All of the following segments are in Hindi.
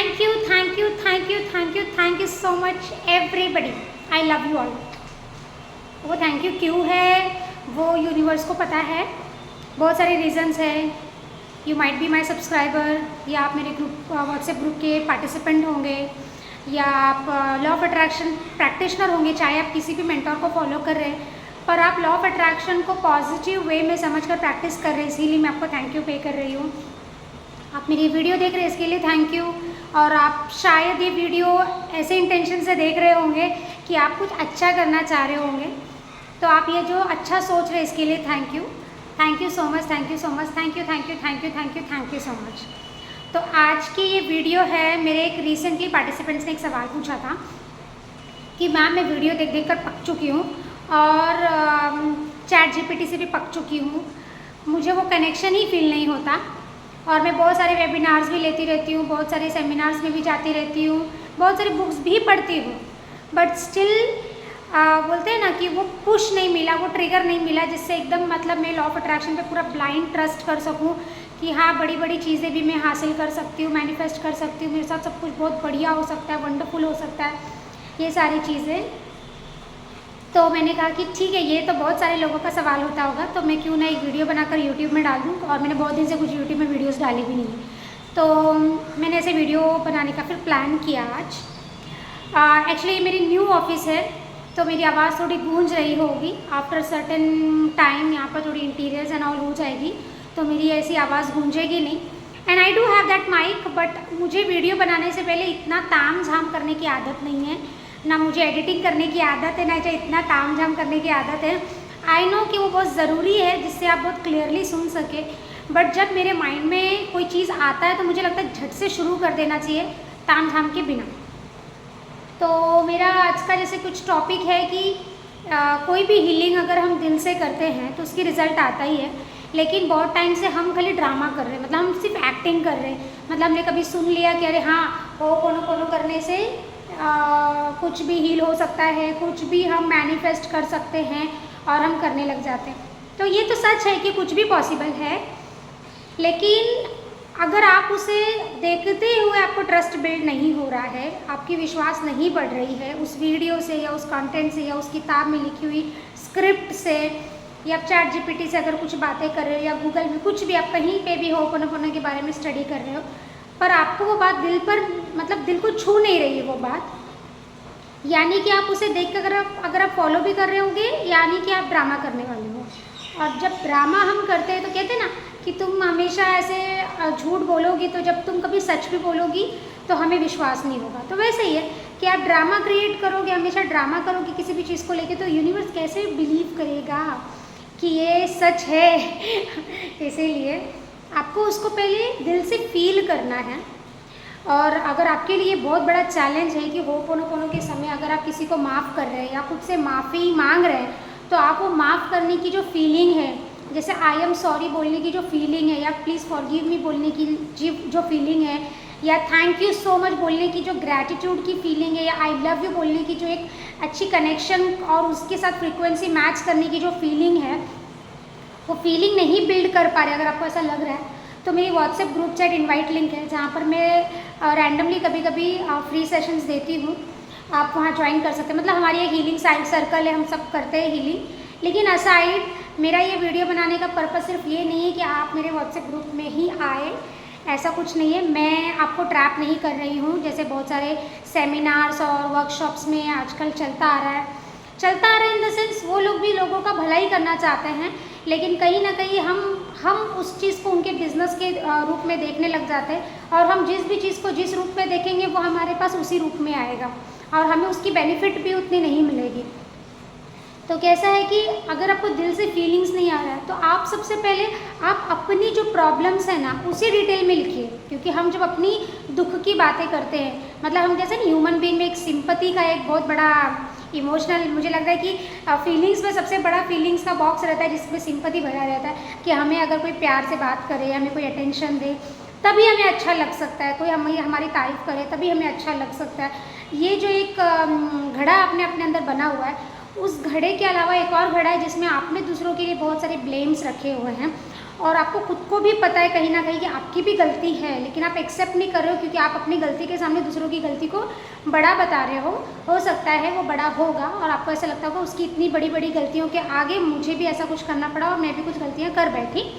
Thank you thank you thank you thank you thank you so much everybody, I love you all. वो थैंक यू क्यों है वो यूनिवर्स को पता है, बहुत सारे रीजंस है। You might be my subscriber, या आप मेरे ग्रुप व्हाट्सएप ग्रुप के पार्टिसिपेंट होंगे, या आप लॉ ऑफ अट्रैक्शन प्रैक्टिशनर होंगे, चाहे आप किसी भी मेंटोर को फॉलो कर रहे हैं, पर आप लॉ ऑफ अट्रैक्शन को पॉजिटिव वे में समझकर प्रैक्टिस कर रहे हैं, इसीलिए मैं आपको थैंक यू पे कर रही हूँ। आप मेरी वीडियो देख रहे हैं इसके लिए थैंक यू। और आप शायद ये वीडियो ऐसे इंटेंशन से देख रहे होंगे कि आप कुछ अच्छा करना चाह रहे होंगे, तो आप ये जो अच्छा सोच रहे हैं इसके लिए thank you so much, thank you so much, thank you thank you thank you thank you thank you so much. तो आज की ये वीडियो है, मेरे एक रिसेंटली पार्टिसिपेंट्स ने एक सवाल पूछा था कि मैम मैं वीडियो देख देख कर पक चुकी हूँ और चैट जीपीटी से भी पक चुकी हूँ, मुझे वो कनेक्शन ही फील नहीं होता। और मैं बहुत सारे वेबिनार्स भी लेती रहती हूँ, बहुत सारे सेमिनार्स में भी जाती रहती हूँ, बहुत सारी बुक्स भी पढ़ती हूँ, बट स्टिल बोलते हैं ना कि वो पुश नहीं मिला, वो ट्रिगर नहीं मिला जिससे एकदम मतलब मैं लॉ ऑफ अट्रैक्शन पे पूरा ब्लाइंड ट्रस्ट कर सकूँ कि हाँ बड़ी बड़ी चीज़ें भी मैं हासिल कर सकती हूँ, मैनिफेस्ट कर सकती हूँ, मेरे साथ सब कुछ बहुत बढ़िया हो सकता है, वंडरफुल हो सकता है, ये सारी चीज़ें। तो मैंने कहा कि ठीक है, ये तो बहुत सारे लोगों का सवाल होता होगा, तो मैं क्यों ना एक वीडियो बनाकर यूट्यूब में डाल दूँ। और मैंने बहुत दिन से कुछ यूट्यूब में वीडियोस डाली भी नहीं, तो मैंने ऐसे वीडियो बनाने का फिर प्लान किया आज। एक्चुअली मेरी न्यू ऑफिस है, तो मेरी आवाज़ थोड़ी गूंज रही होगी, आफ्टर सर्टेन टाइम यहाँ पर थोड़ी इंटीरियर्स एंड ऑल हो जाएगी, तो मेरी ऐसी आवाज़ गूंजेगी नहीं। And I do have that mic, but मुझे वीडियो बनाने से पहले इतना ताम झाम करने की आदत नहीं है, ना मुझे एडिटिंग करने की आदत है, ना मुझे इतना ताम झाम करने की आदत है। आई नो कि वो बहुत ज़रूरी है जिससे आप बहुत क्लियरली सुन सके, बट जब मेरे माइंड में कोई चीज़ आता है तो मुझे लगता है झट से शुरू कर देना चाहिए ताम झाम के बिना। तो मेरा आज का जैसे कुछ टॉपिक है कि कोई भी हीलिंग अगर हम दिल से करते हैं तो उसकी रिज़ल्ट आता ही है, लेकिन बहुत टाइम से हम खाली ड्रामा कर रहे हैं, मतलब हम सिर्फ एक्टिंग कर रहे हैं। मतलब हमने कभी सुन लिया कि अरे हाँ वो कोनो करने से कुछ भी हील हो सकता है, कुछ भी हम मैनिफेस्ट कर सकते हैं और हम करने लग जाते हैं। तो ये तो सच है कि कुछ भी पॉसिबल है, लेकिन अगर आप उसे देखते हुए आपको ट्रस्ट बिल्ड नहीं हो रहा है, आपकी विश्वास नहीं बढ़ रही है उस वीडियो से या उस कंटेंट से या उस किताब में लिखी हुई स्क्रिप्ट से, या आप चैट जीपीटी से अगर कुछ बातें कर रहे हो या गूगल में कुछ भी आप कहीं पे भी हो होपोनोपोनो के बारे में स्टडी कर रहे हो, पर आपको वो बात दिल पर मतलब दिल को छू नहीं रही है वो बात, यानी कि आप उसे देख कर अगर आप फॉलो भी कर रहे होंगे, यानी कि आप ड्रामा करने वाले हो। और जब ड्रामा हम करते हैं तो कहते हैं ना कि तुम हमेशा ऐसे झूठ बोलोगी, तो जब तुम कभी सच भी बोलोगी तो हमें विश्वास नहीं होगा। तो वैसे ही है कि आप ड्रामा क्रिएट करोगे, हमेशा ड्रामा करोगे किसी भी चीज़ को लेके, तो यूनिवर्स कैसे बिलीव करेगा कि ये सच है। इसीलिए आपको उसको पहले दिल से फील करना है। और अगर आपके लिए बहुत बड़ा चैलेंज है कि होपोनोपोनो के समय अगर आप किसी को माफ़ कर रहे हैं या खुद से माफ़ी मांग रहे हैं, तो आप वो माफ़ करने की जो फीलिंग है, जैसे आई एम सॉरी बोलने की जो फीलिंग है, या प्लीज़ फॉरगिव मी बोलने की जो फीलिंग है, या थैंक यू सो मच बोलने की जो ग्रैटिट्यूड की फीलिंग है, या आई लव यू बोलने की जो एक अच्छी कनेक्शन और उसके साथ फ्रिक्वेंसी मैच करने की जो फीलिंग है, वो फीलिंग नहीं बिल्ड कर पा रहे, अगर आपको ऐसा लग रहा है, तो मेरी WhatsApp group chat invite link है जहाँ पर मैं रैंडमली कभी कभी फ्री सेशंस देती हूँ, आप वहाँ ज्वाइन कर सकते हैं। मतलब हमारी एक हीलिंग साइड सर्कल है, हम सब करते हैं हीलिंग। लेकिन असाइड मेरा ये वीडियो बनाने का पर्पस सिर्फ ये नहीं है कि आप मेरे व्हाट्सएप ग्रुप में ही आए, ऐसा कुछ नहीं है। मैं आपको ट्रैप नहीं कर रही हूँ, जैसे बहुत सारे सेमिनार्स और वर्कशॉप्स में आजकल चलता आ रहा है इन द सेंस वो लोग भी लोगों का भला ही करना चाहते हैं, लेकिन कहीं ना कहीं हम उस चीज़ को उनके बिजनेस के रूप में देखने लग जाते हैं, और हम जिस भी चीज़ को जिस रूप में देखेंगे वो हमारे पास उसी रूप में आएगा और हमें उसकी बेनिफिट भी उतनी नहीं मिलेगी। तो कैसा है कि अगर आपको दिल से फीलिंग्स नहीं आ रहा है, तो आप सबसे पहले आप अपनी जो प्रॉब्लम्स है ना उसे डिटेल में लिखिए, क्योंकि हम जब अपनी दुख की बातें करते हैं, मतलब हम जैसे ना ह्यूमन बीइंग में एक सिंपैथी का एक बहुत बड़ा इमोशनल, मुझे लगता है कि फीलिंग्स में सबसे बड़ा फीलिंग्स का बॉक्स रहता है जिसमें सिंपैथी भरा रहता है, कि हमें अगर कोई प्यार से बात करे, हमें कोई अटेंशन दे, तभी हमें अच्छा लग सकता है, कोई हमारी तारीफ़ करे तभी हमें अच्छा लग सकता है। ये जो एक घड़ा आपने अपने अंदर बना हुआ है, उस घड़े के अलावा एक और घड़ा है जिसमें आपने दूसरों के लिए बहुत सारे ब्लेम्स रखे हुए हैं, और आपको खुद को भी पता है कहीं ना कहीं कि आपकी भी गलती है, लेकिन आप एक्सेप्ट नहीं कर रहे हो क्योंकि आप अपनी गलती के सामने दूसरों की गलती को बड़ा बता रहे हो सकता है वो बड़ा होगा और आपको ऐसा लगता होगा उसकी इतनी बड़ी बड़ी गलतियों के आगे मुझे भी ऐसा कुछ करना पड़ा और मैं भी कुछ गलतियाँ कर बैठी,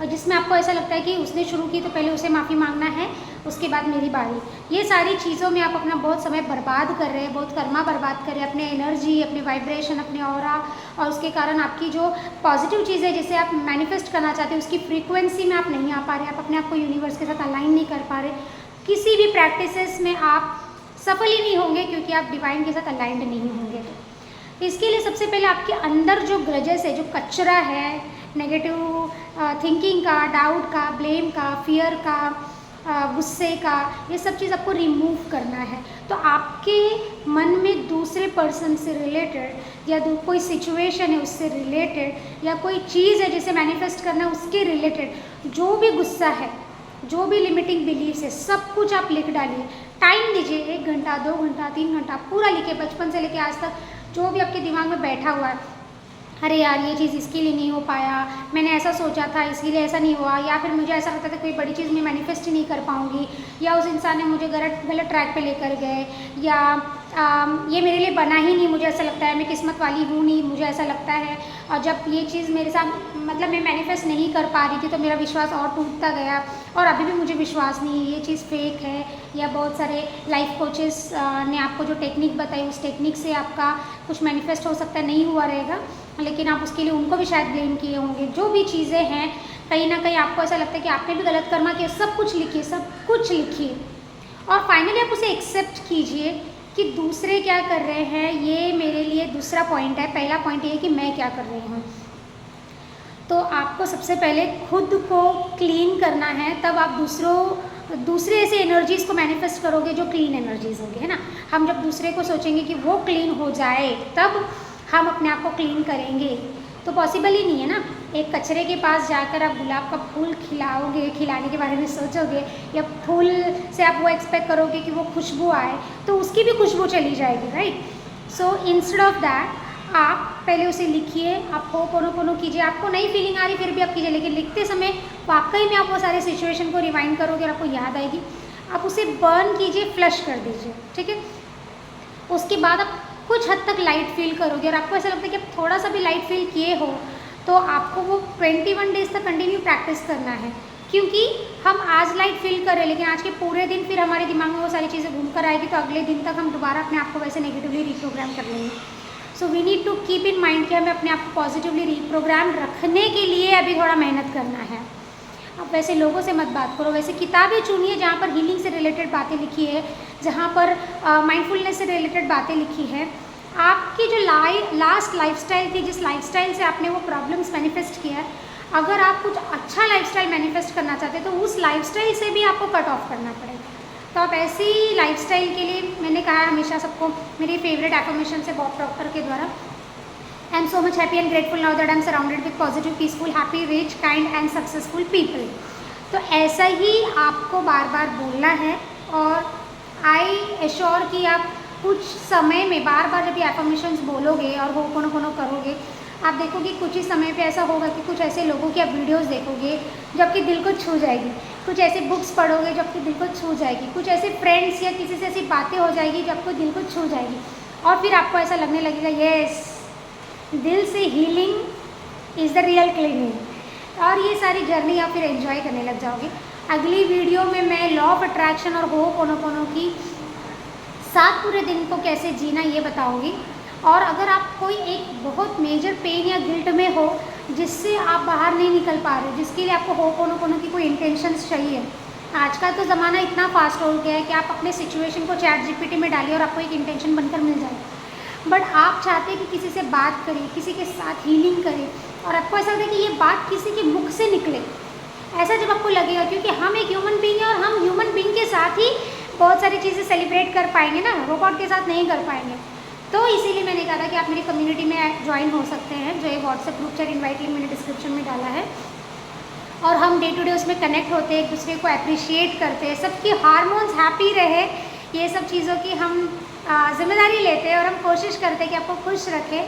और जिसमें आपको ऐसा लगता है कि उसने शुरू की तो पहले उसे माफ़ी मांगना है, उसके बाद मेरी बारी। ये सारी चीज़ों में आप अपना बहुत समय बर्बाद कर रहे हैं, बहुत कर्मा बर्बाद कर रहे हैं, अपने एनर्जी, अपने वाइब्रेशन, अपने ऑरा, और उसके कारण आपकी जो पॉजिटिव चीज़ है जिसे आप मैनिफेस्ट करना चाहते हैं उसकी फ्रीक्वेंसी में आप नहीं आ पा रहे, आप अपने आप को यूनिवर्स के साथ अलाइन नहीं कर पा रहे, किसी भी प्रैक्टिसेस में आप सफल ही नहीं होंगे क्योंकि आप डिवाइन के साथ अलाइंड नहीं होंगे। तो इसके लिए सबसे पहले आपके अंदर जो ग्रजेस है, जो कचरा है नेगेटिव थिंकिंग का, डाउट का, ब्लेम का, फियर का, गुस्से का, ये सब चीज़ आपको रिमूव करना है। तो आपके मन में दूसरे पर्सन से रिलेटेड या कोई सिचुएशन है उससे रिलेटेड या कोई चीज़ है जिसे मैनिफेस्ट करना है उसके रिलेटेड जो भी गुस्सा है, जो भी लिमिटिंग बिलीव्स है, सब कुछ आप लिख डालिए। टाइम दीजिए, 1 घंटा, 2 घंटा, 3 घंटा पूरा लिखिए, बचपन से लेके आज तक जो भी आपके दिमाग में बैठा हुआ है, अरे यार ये चीज़ इसके लिए नहीं हो पाया, मैंने ऐसा सोचा था इसके लिए ऐसा नहीं हुआ, या फिर मुझे ऐसा लगता था कोई बड़ी चीज़ मैं मैनिफेस्ट ही नहीं कर पाऊँगी, या उस इंसान ने मुझे गलत ट्रैक पे लेकर गए, या ये मेरे लिए बना ही नहीं, मुझे ऐसा लगता है मैं किस्मत वाली हूँ नहीं, मुझे ऐसा लगता है। और जब ये चीज़ मेरे साथ मतलब मैं मैनिफेस्ट नहीं कर पा रही थी तो मेरा विश्वास और टूटता गया, और अभी भी मुझे विश्वास नहीं है ये चीज़ फेक है, या बहुत सारे लाइफ कोचेस ने आपको जो टेक्निक बताई उस टेक्निक से आपका कुछ मैनिफेस्ट हो सकता है नहीं हुआ रहेगा, लेकिन आप उसके लिए उनको भी शायद ब्लेम किए होंगे। जो भी चीज़ें हैं कहीं ना कहीं आपको ऐसा लगता है कि आपने भी गलत कर्मा किया, सब कुछ लिखिए, सब कुछ लिखिए, और फाइनली आप उसे एक्सेप्ट कीजिए कि दूसरे क्या कर रहे हैं ये मेरे लिए दूसरा पॉइंट है, पहला पॉइंट ये है कि मैं क्या कर रही हूँ। तो आपको सबसे पहले खुद को क्लीन करना है, तब आप दूसरे ऐसे एनर्जीज़ को मैनिफेस्ट करोगे जो क्लीन एनर्जीज़ होंगे, है ना। हम जब दूसरे को सोचेंगे कि वो क्लीन हो जाए तब हम अपने आप को क्लीन करेंगे, तो पॉसिबल ही नहीं है ना। एक कचरे के पास जाकर आप गुलाब का फूल खिलाओगे, खिलाने के बारे में सोचोगे, या फूल से आप वो एक्सपेक्ट करोगे कि वो खुशबू आए, तो उसकी भी खुशबू चली जाएगी, right. So instead of that आप पहले उसे लिखिए, आप होपोनोपोनो कीजिए, आपको नई फीलिंग आ रही फिर भी आप कीजिए, लेकिन लिखते समय वाकई में आप वो सारे सिचुएशन को रिवाइंड करोगे और आपको याद आएगी, आप उसे बर्न कीजिए, फ्लश कर दीजिए, ठीक है। उसके बाद आप कुछ हद तक लाइट फील करोगे, और आपको ऐसा लगता है कि आप थोड़ा सा भी लाइट फील किए हो तो आपको वो 21 डेज तक कंटिन्यू प्रैक्टिस करना है, क्योंकि हम आज लाइट फील कर रहे हैं लेकिन आज के पूरे दिन फिर हमारे दिमाग में वो सारी चीज़ें घूम कर आएगी, तो अगले दिन तक हम दोबारा अपने आप को वैसे नेगेटिवली रिप्रोग्राम कर लेंगे। So we need to keep in mind कि हमें अपने आप को पॉजिटिवली रिप्रोग्राम रखने के लिए अभी थोड़ा मेहनत करना है। अब वैसे लोगों से मत बात करो, वैसे किताबें चुनिए जहाँ पर हीलिंग से रिलेटेड बातें लिखी है, जहाँ पर माइंडफुलनेस से रिलेटेड बातें लिखी है। आपकी जो लास्ट लाइफस्टाइल थी, जिस लाइफस्टाइल से आपने वो प्रॉब्लम्स मैनिफेस्ट किया है, अगर आप कुछ अच्छा लाइफस्टाइल मैनिफेस्ट करना चाहते हैं तो उस लाइफस्टाइल से भी आपको कट ऑफ करना पड़ेगा। तो आप ऐसी लाइफस्टाइल के लिए, मैंने कहा हमेशा सबको, मेरी फेवरेट एफर्मेशन है बॉब प्रॉक्टर के द्वारा, I am so much happy and grateful now that I am surrounded with positive, peaceful, happy, rich, kind and successful people. तो ऐसा ही आपको बार बार बोलना है, और आई एश्योर कि आप कुछ समय में बार बार जब ये एफर्मेशंस बोलोगे और होपोनोपोनो करोगे, आप देखोगे कुछ ही समय पे ऐसा होगा कि कुछ ऐसे लोगों की आप वीडियोस देखोगे जबकि दिल को छू जाएगी, कुछ ऐसे बुक्स पढ़ोगे जबकि दिल को छू जाएगी, कुछ ऐसे फ्रेंड्स या किसी से ऐसी बातें हो जाएगी जब आपको दिल को छू जाएगी, और फिर आपको ऐसा लगने लगेगा यस, दिल से healing is the real cleaning, और ये सारी जर्नी आप फिर एंजॉय करने लग जाओगे। अगली वीडियो में मैं लॉ ऑफ अट्रैक्शन और होपोनोपोनो की 7 पूरे दिन को कैसे जीना ये बताऊंगी। और अगर आप कोई एक बहुत मेजर पेन या गिल्ट में हो जिससे आप बाहर नहीं निकल पा रहे हो, जिसके लिए आपको होपोनोपोनो की कोई इंटेंशंस चाहिए, आज का तो ज़माना इतना फास्ट हो गया है कि आप अपने सिचुएशन को चैट जीपीटी में डालिए और आपको एक इंटेंशन बनकर मिल जाए, बट आप चाहते हैं कि किसी से बात करें, किसी के साथ हीलिंग करें, और आपको ऐसा लगता है कि ये बात किसी के मुख से निकले, ऐसा जब आपको लगेगा, क्योंकि हम एक ह्यूमन बीइंग है और हम ह्यूमन बीइंग के साथ ही बहुत सारी चीज़ें सेलिब्रेट कर पाएंगे ना, रोबोट के साथ नहीं कर पाएंगे। तो इसीलिए मैंने कहा था कि आप मेरी कम्युनिटी में ज्वाइन हो सकते हैं, जो एक WhatsApp group chat invite link मैंने डिस्क्रिप्शन में डाला है, और हम डे टू डे उसमें कनेक्ट होते हैं, एक दूसरे को अप्रिशिएट करते हैं, सबकी हार्मोन्स हैप्पी रहे, ये सब चीज़ों की हम जिम्मेदारी लेते हैं, और हम कोशिश करते हैं कि आपको खुश रखें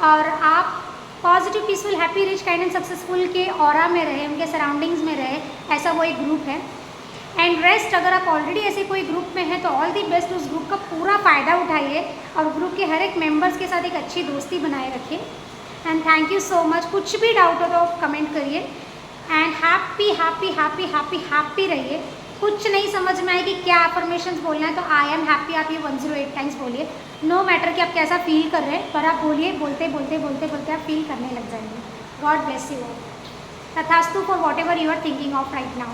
और आप positive, peaceful, happy, rich, kind and successful के ऑरा में रहे, उनके सराउंडिंग्स में रहे, ऐसा वो एक ग्रुप है। एंड रेस्ट, अगर आप ऑलरेडी ऐसे कोई ग्रुप में हैं तो ऑल दी बेस्ट, उस ग्रुप का पूरा फ़ायदा उठाइए और ग्रुप के हर एक मेंबर्स के साथ एक अच्छी दोस्ती बनाए रखिए। And thank you so much. कुछ भी डाउट हो तो आप कमेंट करिए। And happy happy happy happy happy रहिए। कुछ नहीं समझ में आए कि क्या अफर्मेशंस बोलना है तो आई एम हैप्पी आप ये 108 टाइम्स बोलिए। नो मैटर कि आप कैसा फील कर रहे हैं, पर आप बोलिए, बोलते बोलते बोलते बोलते आप फील करने लग जाएंगे। God bless you all. तथास्तु for whatever you are thinking of right now.